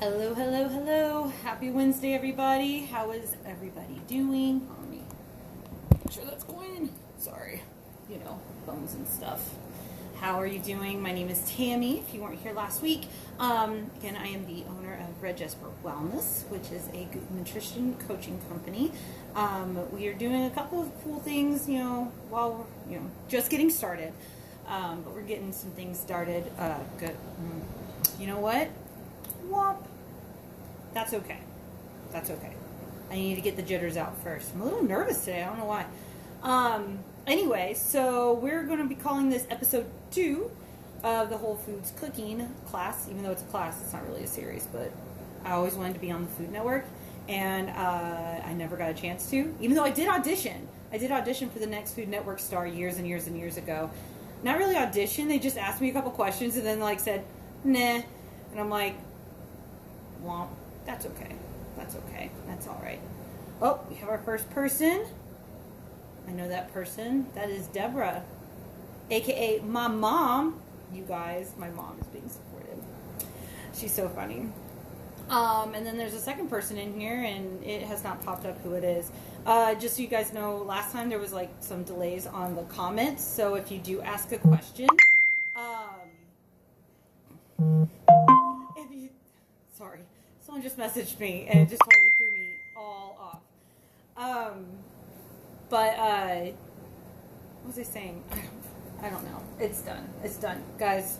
Hello, hello, hello. Happy Wednesday, everybody. How is everybody doing? Let me make sure that's going. Sorry, phones and stuff. How are you doing? My name is Tami, if you weren't here last week. Again, I am the owner of Red Jesper Wellness, which is a good nutrition coaching company. We are doing a couple of cool things, while we're, just getting started. But we're getting some things started. Good. You know what? Womp. That's okay. That's okay. I need to get the jitters out first. I'm a little nervous today. I don't know why. Anyway, so we're going to be calling this episode 2 of the Whole Foods cooking class. Even though it's a class, it's not really a series, but I always wanted to be on the Food Network, and I never got a chance to, even though I did audition. I did audition for the next Food Network star years and years and years ago. Not really audition. They just asked me a couple questions and then said, nah. And I'm like, well, that's okay. That's okay. That's all right. Oh, we have our first person. I know that person. That is Deborah, a.k.a. my mom. You guys, my mom is being supportive. She's so funny. And then there's a second person in here, and it has not popped up who it is. Just so you guys know, last time there was some delays on the comments, so if you do ask a question, sorry, someone just messaged me, and it just totally threw me all off. What was I saying? I don't know. It's done. It's done. Guys,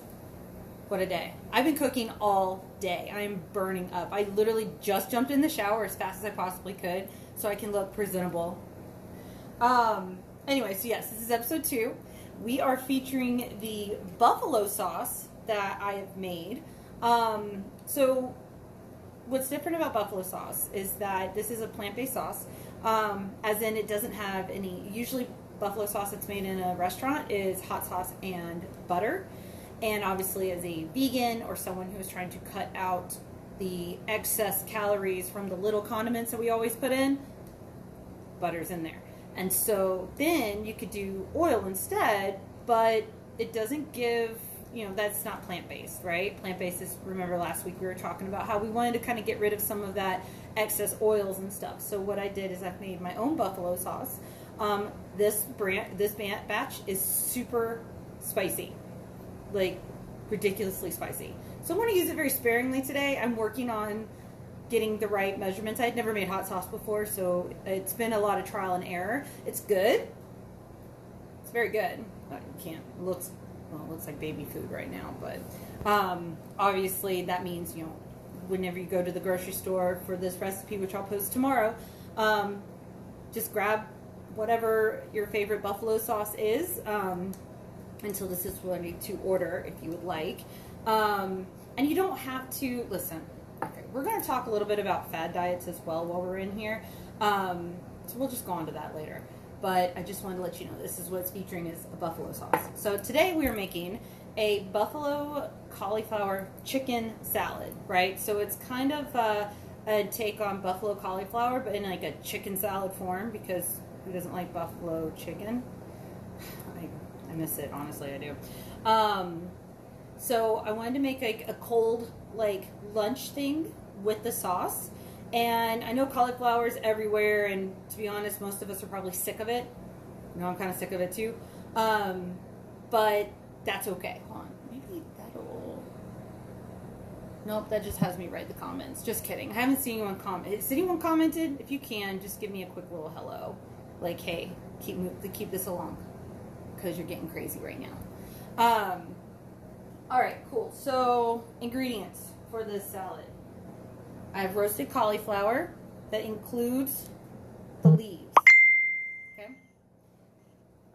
what a day. I've been cooking all day. I am burning up. I literally just jumped in the shower as fast as I possibly could so I can look presentable. Anyway, so yes, this is episode 2. We are featuring the buffalo sauce that I have made. So what's different about buffalo sauce is that this is a plant-based sauce, as in it doesn't have any, usually buffalo sauce that's made in a restaurant is hot sauce and butter. And obviously as a vegan or someone who is trying to cut out the excess calories from the little condiments that we always put in, butter's in there. And so then you could do oil instead, but it doesn't give, that's not plant-based, right? Plant-based is, remember last week we were talking about how we wanted to kind of get rid of some of that excess oils and stuff. So what I did is I've made my own buffalo sauce. This batch is super spicy, ridiculously spicy. So I'm going to use it very sparingly today. I'm working on getting the right measurements. I'd never made hot sauce before, so it's been a lot of trial and error. It's good. It's very good. It looks like baby food right now, but obviously that means, whenever you go to the grocery store for this recipe, which I'll post tomorrow, just grab whatever your favorite buffalo sauce is, until this is ready to order if you would like. And you don't have to, listen, okay, we're going to talk a little bit about fad diets as well while we're in here. So we'll just go on to that later. But I just wanted to let you know this is what it's featuring is a buffalo sauce. So today we are making a buffalo cauliflower chicken salad, right? So it's kind of a take on buffalo cauliflower, but in a chicken salad form, because who doesn't like buffalo chicken? I miss it, honestly, I do. So I wanted to make a cold lunch thing with the sauce. And I know cauliflower is everywhere, and to be honest, most of us are probably sick of it. I'm kind of sick of it too. But that's okay. Hold on. Maybe that'll... Nope, that just has me write the comments. Just kidding. I haven't seen anyone comment. Has anyone commented? If you can, just give me a quick little hello. Hey, keep this along, because you're getting crazy right now. All right, cool. So, ingredients for this salad. I have roasted cauliflower that includes the leaves. Okay.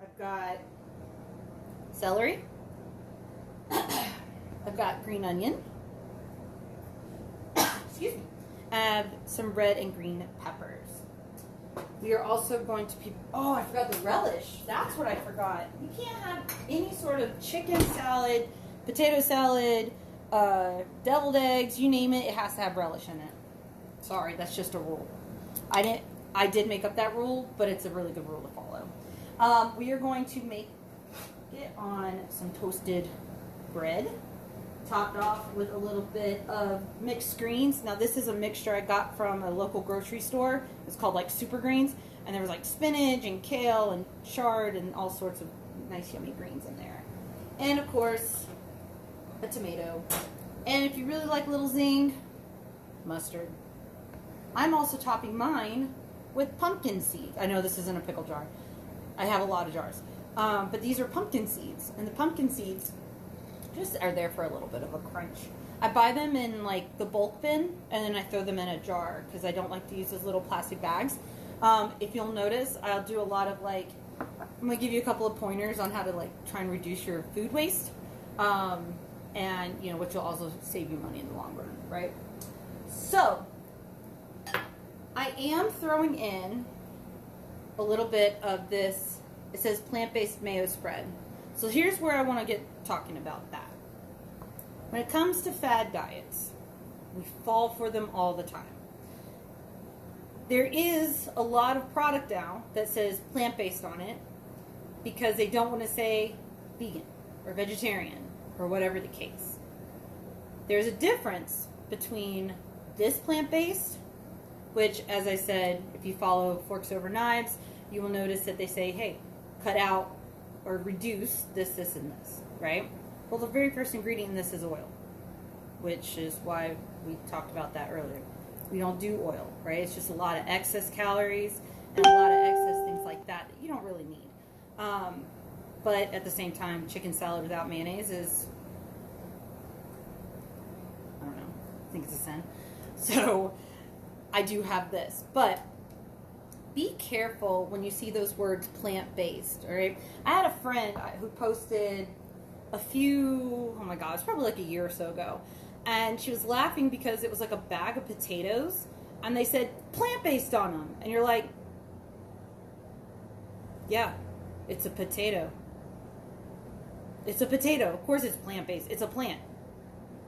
I've got celery. I've got green onion. Excuse me. I have some red and green peppers. We are also going to I forgot the relish. That's what I forgot. You can't have any sort of chicken salad, potato salad, deviled eggs, you name it, it has to have relish in it. Sorry, that's just a rule. I did make up that rule, but it's a really good rule to follow. We are going to make it on some toasted bread. topped off with a little bit of mixed greens. Now this is a mixture I got from a local grocery store. It's called like Super Greens, and there was like spinach and kale and chard and all sorts of nice yummy greens in there. And of course, a tomato. And if you really like a little zing, mustard. I'm also topping mine with pumpkin seeds. I know this isn't a pickle jar. I have a lot of jars. But these are pumpkin seeds. And the pumpkin seeds just are there for a little bit of a crunch. I buy them in like the bulk bin, and then I throw them in a jar because I don't like to use those little plastic bags. If you'll notice, I'll do a lot of like, I'm going to give you a couple of pointers on how to like try and reduce your food waste. And, you know, which will also save you money in the long run, right? So, I am throwing in a little bit of this, it says plant-based mayo spread. So here's where I want to get talking about that. When it comes to fad diets, we fall for them all the time. There is a lot of product now that says plant-based on it because they don't want to say vegan or vegetarian or whatever the case. There's a difference between this plant-based, which, as I said, if you follow Forks Over Knives, you will notice that they say, hey, cut out or reduce this, this, and this, right? Well, the very first ingredient in this is oil, which is why we talked about that earlier. We don't do oil, right? It's just a lot of excess calories and a lot of excess things like that that you don't really need. But at the same time, chicken salad without mayonnaise is, I don't know, I think it's a sin. So I do have this, but be careful when you see those words plant-based, all right? I had a friend who posted a few, oh my God, it's probably like a year or so ago, and she was laughing because it was like a bag of potatoes, and they said plant-based on them, and you're like, yeah, it's a potato. It's a potato. Of course it's plant-based. It's a plant.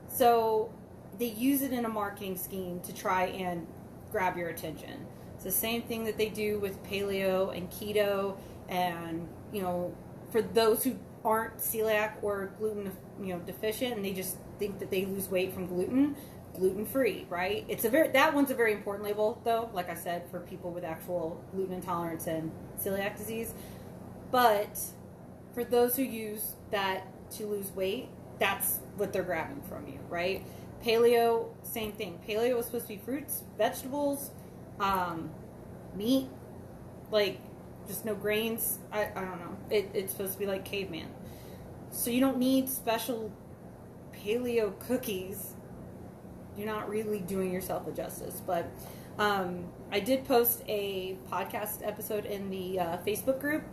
So they use it in a marketing scheme to try and grab your attention. It's the same thing that they do with paleo and keto, and, you know, for those who aren't celiac or gluten, you know, deficient, and they just think that they lose weight from gluten-free, right? That one's a very important label, though, like I said, for people with actual gluten intolerance and celiac disease. But for those who use that to lose weight, that's what they're grabbing from you, right? Paleo, same thing. Paleo is supposed to be fruits, vegetables, meat, like just no grains. I don't know. It's supposed to be like caveman. So you don't need special paleo cookies. You're not really doing yourself a justice. But I did post a podcast episode in the Facebook group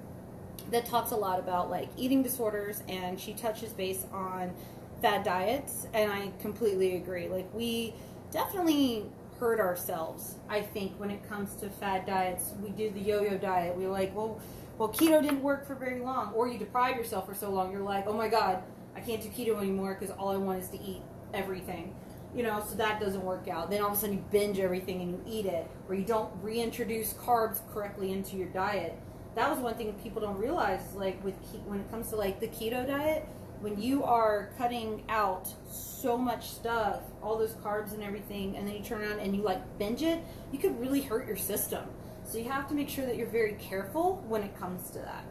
that talks a lot about like eating disorders, and she touches base on fad diets, and I completely agree. Like, we definitely hurt ourselves, I think, when it comes to fad diets. We do the yo-yo diet. We're like, well, keto didn't work for very long, or you deprive yourself for so long. You're like, oh my God, I can't do keto anymore because all I want is to eat everything. You know, so that doesn't work out. Then all of a sudden you binge everything and you eat it, or you don't reintroduce carbs correctly into your diet. That was one thing people don't realize, like when it comes to like the keto diet, when you are cutting out so much stuff, all those carbs and everything, and then you turn around and you like binge it, you could really hurt your system. So you have to make sure that you're very careful when it comes to that.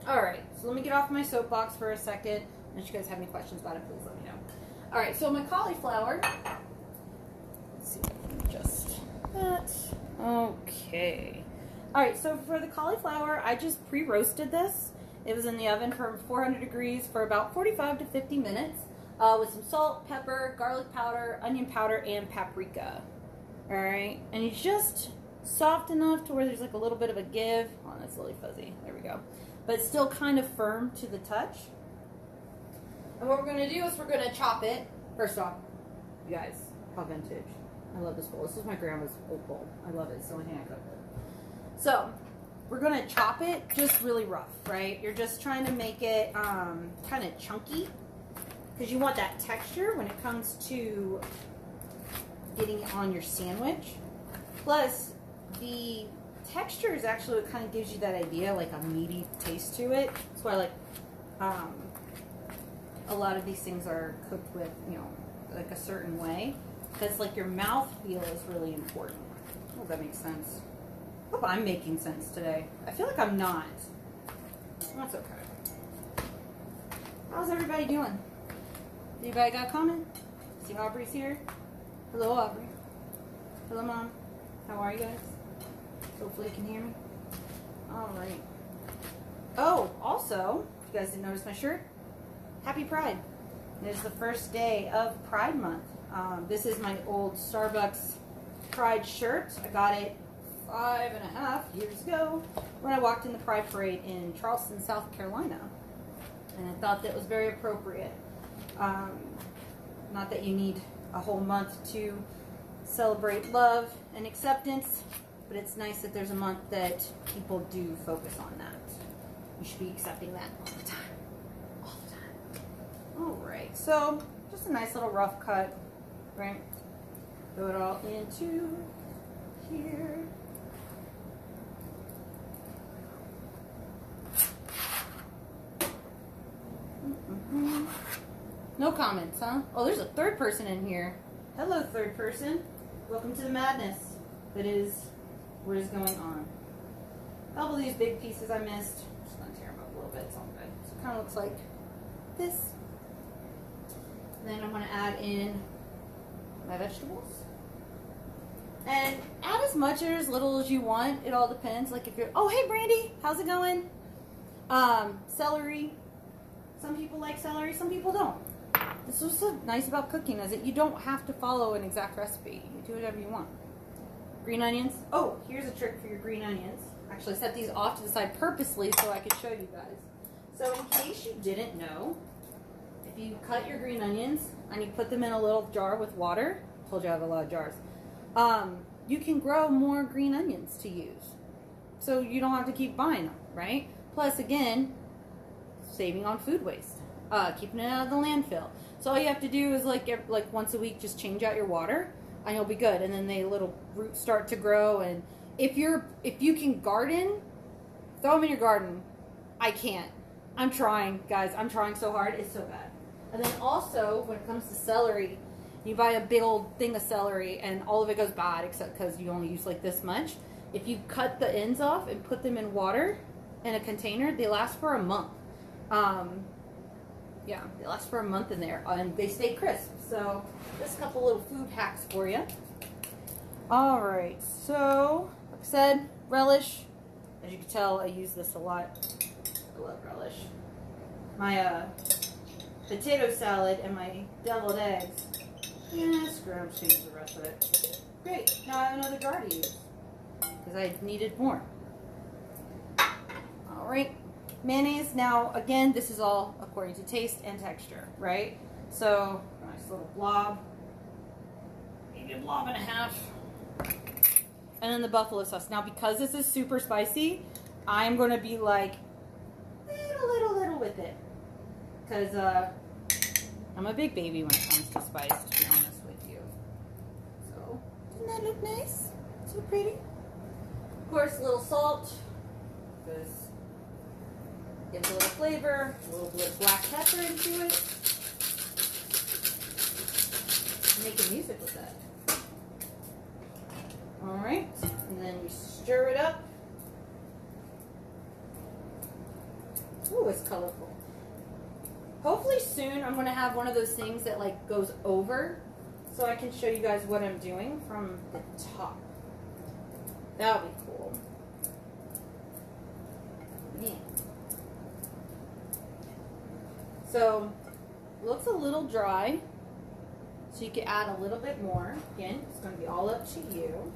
All right, so let me get off my soapbox for a second. And if you guys have any questions about it, please let me know. All right, so my cauliflower. Let's see if I can adjust that. Okay. All right, so for the cauliflower, I just pre-roasted this. It was in the oven for 400 degrees for about 45 to 50 minutes with some salt, pepper, garlic powder, onion powder, and paprika. All right, and it's just soft enough to where there's like a little bit of a give. Oh, that's really fuzzy. There we go. But it's still kind of firm to the touch. And what we're going to do is we're going to chop it. First off, you guys, how vintage. I love this bowl. This is my grandma's old bowl. I love it. It's the only thing I cook with. So, we're going to chop it just really rough, right? You're just trying to make it kind of chunky because you want that texture when it comes to getting it on your sandwich. Plus, the texture is actually what kind of gives you that idea, like a meaty taste to it. That's why I like a lot of these things are cooked with, you know, like a certain way. Because like your mouth feel is really important. I hope that makes sense. I hope I'm making sense today. I feel like I'm not. That's okay. How's everybody doing? Anybody got a comment? See Aubrey's here? Hello Aubrey. Hello Mom. How are you guys? Hopefully you can hear me. Alright. Oh, also, if you guys didn't notice my shirt, Happy Pride. It is the first day of Pride Month. This is my old Starbucks Pride shirt. I got it 5.5 years ago when I walked in the Pride Parade in Charleston, South Carolina. And I thought that was very appropriate. Not that you need a whole month to celebrate love and acceptance, but it's nice that there's a month that people do focus on that. You should be accepting that all the time. All the time. Alright, so just a nice little rough cut, right? Throw it all into here. No comments, huh? Oh, there's a third person in here. Hello, third person. Welcome to the madness that is what is going on. A couple of these big pieces I missed. Just gonna tear them up a little bit. It's all good. So it kind of looks like this. And then I'm gonna add in my vegetables. And add as much or as little as you want. It all depends. Like if you're, oh hey Brandy, how's it going? Celery. Some people like celery, some people don't. This is what's so nice about cooking is that you don't have to follow an exact recipe. You do whatever you want. Green onions. Oh, here's a trick for your green onions. Actually, I set these off to the side purposely so I could show you guys. So in case you didn't know, if you cut your green onions and you put them in a little jar with water, I told you I have a lot of jars, you can grow more green onions to use. So you don't have to keep buying them, right? Plus, again, saving on food waste. Keeping it out of the landfill. So all you have to do is like once a week, just change out your water, and you'll be good. And then the little roots start to grow. And if you can garden, throw them in your garden. I can't. I'm trying, guys. I'm trying so hard. It's so bad. And then also, when it comes to celery, you buy a big old thing of celery, and all of it goes bad except because you only use like this much. If you cut the ends off and put them in water in a container, they last for a month. Yeah, they last for a month in there, and they stay crisp. So, just a couple little food hacks for you. Alright, so, like I said, relish. As you can tell, I use this a lot. I love relish. My potato salad and my deviled eggs. Yeah, screw it, I'm just going to use the rest of it. Great, now I have another jar to use, because I needed more. Alright. Mayonnaise, now again, this is all according to taste and texture, right? So, nice little blob, maybe a blob and a half. And then the buffalo sauce. Now, because this is super spicy, I'm going to be like, little with it. Because I'm a big baby when it comes to spice, to be honest with you. So, doesn't that look nice? So pretty. Of course, a little salt, because gives a little flavor, a little bit of black pepper into it. Making music with that. Alright, and then you stir it up. Ooh, it's colorful. Hopefully soon I'm going to have one of those things that like goes over so I can show you guys what I'm doing from the top. That would be cool. Yeah. So, looks a little dry, so you can add a little bit more. Again, it's going to be all up to you,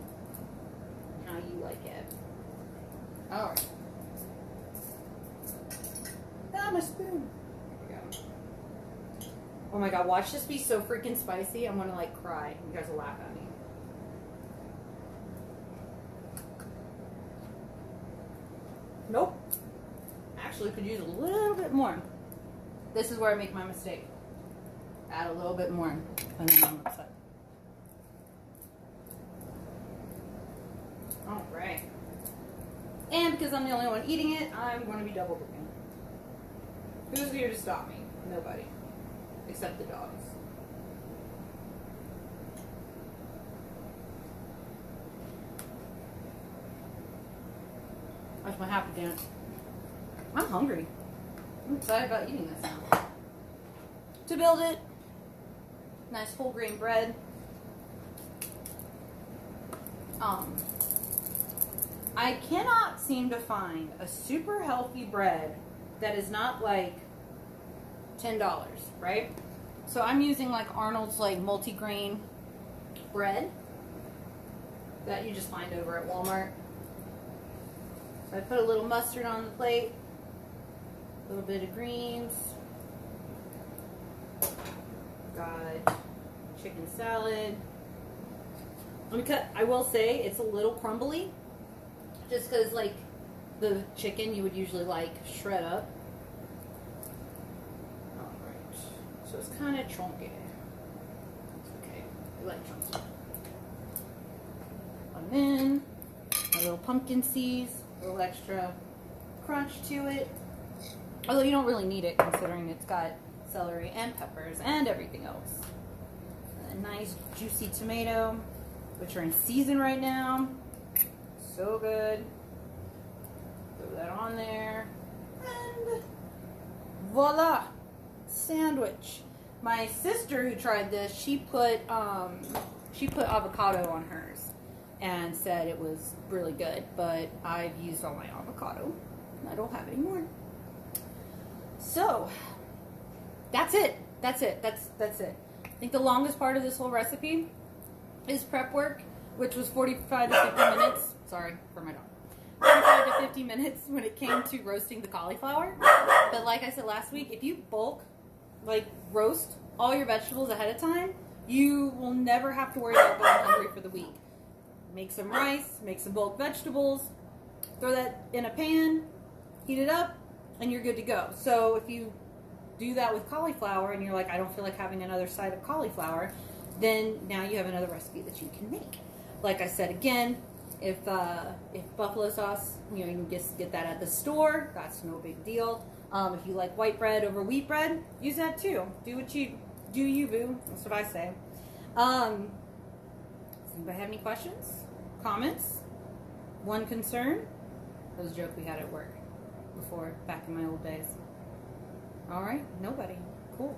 how you like it. Alright. Ah, my spoon. There we go. Oh my god, watch this be so freaking spicy. I'm going to like cry. You guys will laugh at me. Nope. Actually, could use a little bit more. This is where I make my mistake. Add a little bit more, and then I'm upset. Alright. And because I'm the only one eating it, I'm going to be double dipping. Who's here to stop me? Nobody. except the dogs. Watch my happy dance. I'm hungry. I'm excited about eating this now. To build it, nice whole grain bread. I cannot seem to find a super healthy bread that is not like $10, right? So I'm using like Arnold's like multi-grain bread that you just find over at Walmart. So I put a little mustard on the plate, a little bit of greens, got chicken salad. I will say it's a little crumbly, just because like the chicken you would usually like shred up. Alright, so it's kind of chunky. It's okay, I like chunky. And then a little pumpkin seeds, a little extra crunch to it. Although you don't really need it considering it's got celery and peppers and everything else. A nice juicy tomato, which are in season right now. So good. Throw that on there. And voila! Sandwich. My sister who tried this, she put avocado on hers and said it was really good, but I've used all my avocado and I don't have any more. So that's it. That's it. That's it. I think the longest part of this whole recipe is prep work, which was 45 to 50 minutes. Sorry for my dog. 45 to 50 minutes when it came to roasting the cauliflower. But like I said last week, if you bulk, like roast all your vegetables ahead of time, you will never have to worry about going hungry for the week. Make some rice, make some bulk vegetables, throw that in a pan, heat it up, and you're good to go. So if you do that with cauliflower and you're like, I don't feel like having another side of cauliflower, then now you have another recipe that you can make. Like I said again, if buffalo sauce, you can just get that at the store, that's no big deal. If you like white bread over wheat bread, use that too. Do you boo. That's what I say. Does anybody have any questions? Comments? One concern? That was a joke we had at work before, back in my old days. All right, nobody. Cool.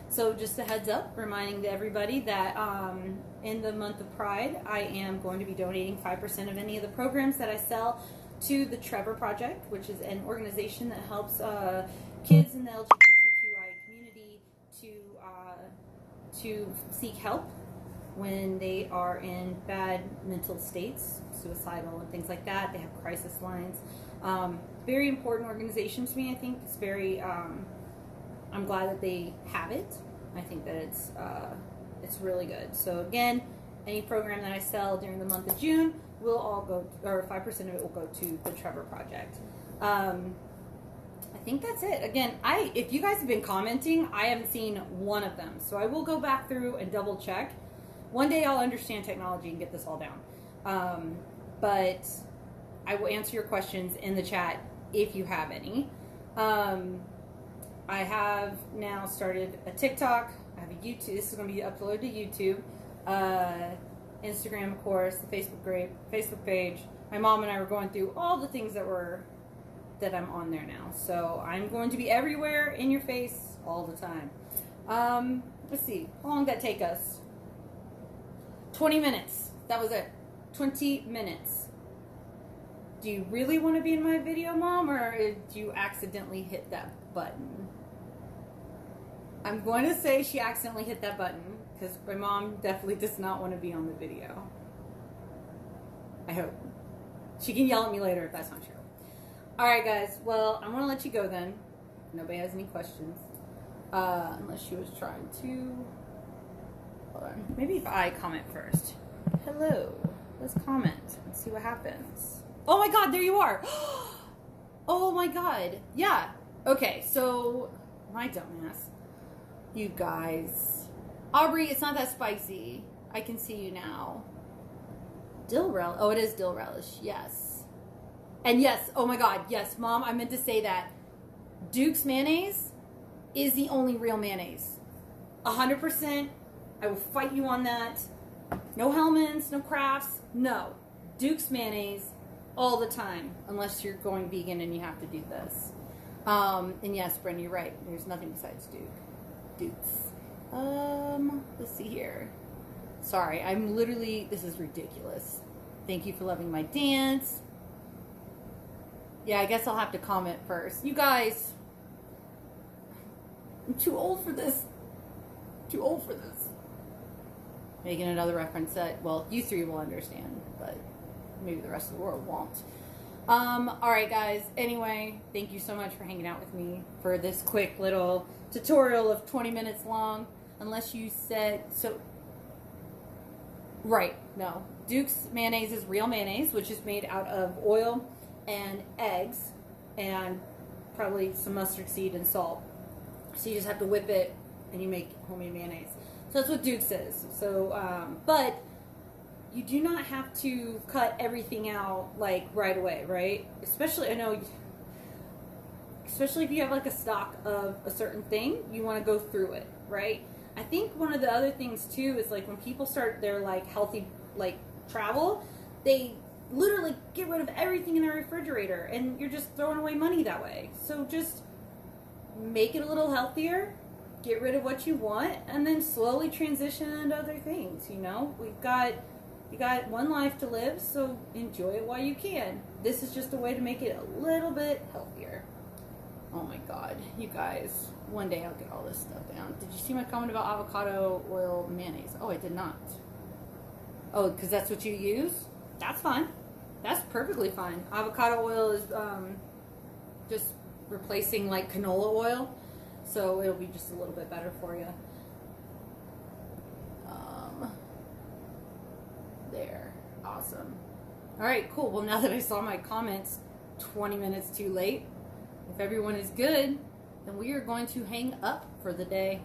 So just a heads up, reminding to everybody that in the month of Pride, I am going to be donating 5% of any of the programs that I sell to the Trevor Project, which is an organization that helps kids in the LGBTQI community to seek help when they are in bad mental states, suicidal and things like that. They have crisis lines. Very important organization to me. I think it's very. I'm glad that they have it. I think that it's really good. So again, any program that I sell during the month of June will all go, or 5% of it will go to the Trevor Project. I think that's it. Again, if you guys have been commenting, I haven't seen one of them. So I will go back through and double check. One day I'll understand technology and get this all down. But I will answer your questions in the chat if you have any. I have now started a TikTok. I have a YouTube. This is going to be uploaded to YouTube. Instagram, of course, the Facebook page. My mom and I were going through all the things that I'm on there now. So I'm going to be everywhere in your face all the time. Let's see. How long did that take us? 20 minutes. That was it. 20 minutes. Do you really want to be in my video, Mom, or did you accidentally hit that button? I'm going to say she accidentally hit that button because my mom definitely does not want to be on the video. I hope. She can yell at me later if that's not true. Alright guys, well, I'm going to let you go then. Nobody has any questions. Unless she was trying to... Hold on. Maybe if I comment first. Hello. Let's comment and see what happens. Oh my god, there you are! Oh my god. Yeah. Okay, so... My dumbass. You guys. Aubrey, it's not that spicy. I can see you now. Dill relish. Oh, it is dill relish. Yes. And yes, oh my god, yes, Mom, I meant to say that. Duke's mayonnaise is the only real mayonnaise. 100%. I will fight you on that. No Hellmann's, no Crafts, no. Duke's mayonnaise all the time, unless you're going vegan and you have to do this. And yes, Brenda, you're right. There's nothing besides Duke's. Let's see here. Sorry, I'm literally, this is ridiculous. Thank you for loving my dance. Yeah, I guess I'll have to comment first. You guys, I'm too old for this. Too old for this. Making another reference that, well, you three will understand, but maybe the rest of the world won't. Alright guys, anyway, thank you so much for hanging out with me for this quick little tutorial of 20 minutes long. Unless you said, so, right, no. Duke's mayonnaise is real mayonnaise, which is made out of oil and eggs and probably some mustard seed and salt. So you just have to whip it and you make homemade mayonnaise. So that's what Duke's is. So, but you do not have to cut everything out like right away, right? Especially, I know, especially if you have like a stock of a certain thing, you want to go through it, right? I think one of the other things too is like when people start their like healthy like travel, they literally get rid of everything in their refrigerator and you're just throwing away money that way. So just make it a little healthier, get rid of what you want, and then slowly transition into other things, you know? You got one life to live, so enjoy it while you can. This is just a way to make it a little bit healthier. Oh my god, you guys. One day I'll get all this stuff down. Did you see my comment about avocado oil mayonnaise? Oh, I did not. Oh, because that's what you use? That's fine. That's perfectly fine. Avocado oil is just replacing like canola oil, so it'll be just a little bit better for you. There. Awesome. Alright, cool. Well, now that I saw my comments 20 minutes too late, if everyone is good, then we are going to hang up for the day.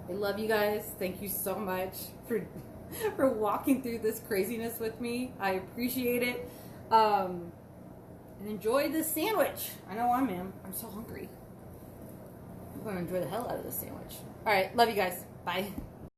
I love you guys. Thank you so much for walking through this craziness with me. I appreciate it. And enjoy this sandwich. I know I am. I'm so hungry. I'm going to enjoy the hell out of this sandwich. Alright, love you guys. Bye.